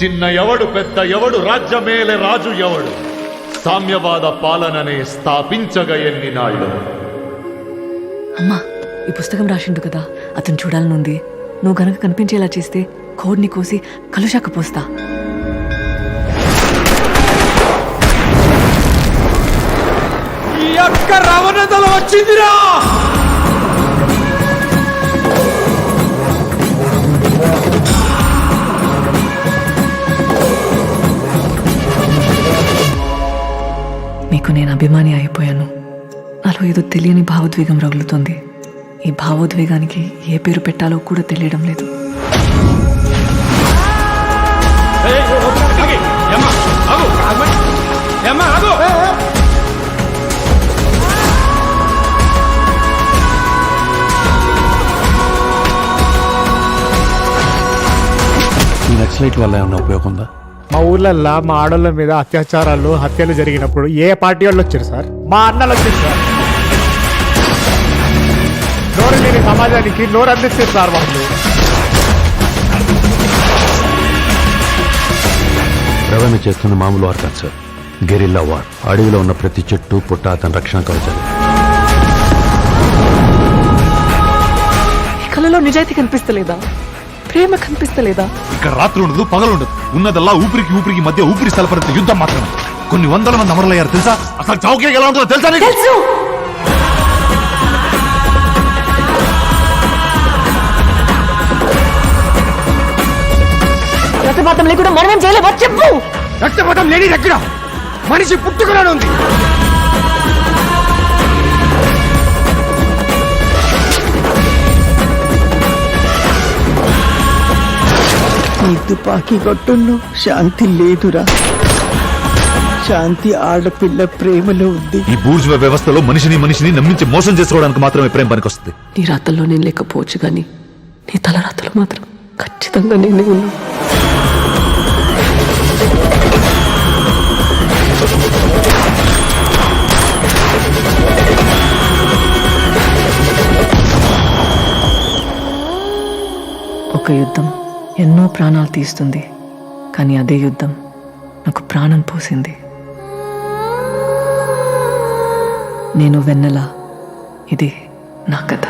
చిన్న ఎవడు పెద్ద ఎవడు రాజ్యమేలే రాజు ఎవడు సామ్యవాద పాలననే స్థాపించగ ఎన్ని నాళ్ళు. అమ్మా, ఈ పుస్తకం రాసిండు కదా, అతను చూడాలనుంది. నువ్వు గనక కనిపించేలా చేస్తే కోడిని కోసి కలుషాక పోస్తా. ఈ అక్క రావణదల వచ్చిందిరా. నీకు నేను అభిమాని అయిపోయాను. నాలో ఏదో తెలియని భావోద్వేగం రగులుతుంది. ఈ భావోద్వేగానికి ఏ పేరు పెట్టాలో కూడా తెలియడం లేదు. ఈ నక్సలైట్ వల్ల ఏమన్నా ఉపయోగం ఉందా? మా ఊర్లల్లో మా ఆడోళ్ళ మీద అత్యాచారాలు హత్యలు జరిగినప్పుడు ఏ పార్టీ వాళ్ళు వచ్చారు సార్? మా అన్నలు వచ్చారు సార్. నోరు లేని సమాజానికి నోరు అందిస్తారు సార్ వాళ్ళు. రవాణా చేస్తున్న మామూలు వార్ కాదు సార్, గెరిల్లా వార్. అడవిలో ఉన్న ప్రతి చెట్టు పుట్ట అతని రక్షణ కవచాలు. ఈ కళలో నిజాయితీ కనిపిస్తలేదా? ప్రేమ కనిపిస్తలేదా? ఇక్కడ రాత్రి ఉండదు, పగలు ఉండదు. ఉన్నదల్లా ఊపిరికి మధ్య ఊపిరి స్థలపరిత యుద్ధం మాత్రమే. కొన్ని వందల మంది అమరులయ్యారు తెలుసా? అసలు చౌకీ ఎలా ఉంటుందో తెలుసా నీకు? తెలుసు. రక్తపాతం లేకుండా మనం చేయలేమో చెప్పు. రక్తపాతం లేని దగ్గర మనిషి పుట్టుకలోనే ఉంది. ఈ తుపాకీ కొట్టును శాంతి లేదురా. శాంతి ఆడపిల్ల ప్రేమలో ఉంది. ఈ బూర్జువా వ్యవస్థలో మనిషిని నమ్మించి మోసం చేసుకోవడానికి మాత్రమే ప్రేమ పనికొస్తుంది. నీ రాతల్లో నేను లేకపోవచ్చు కానీ నీ తల రాతలు మాత్రం ఖచ్చితంగా నేనే ఉన్నా. ఒక యుద్ధం ఎన్నో ప్రాణాలు తీస్తుంది, కానీ అదే యుద్ధం నాకు ప్రాణం పోసింది. నేను వెన్నెల, ఇది నా కథ.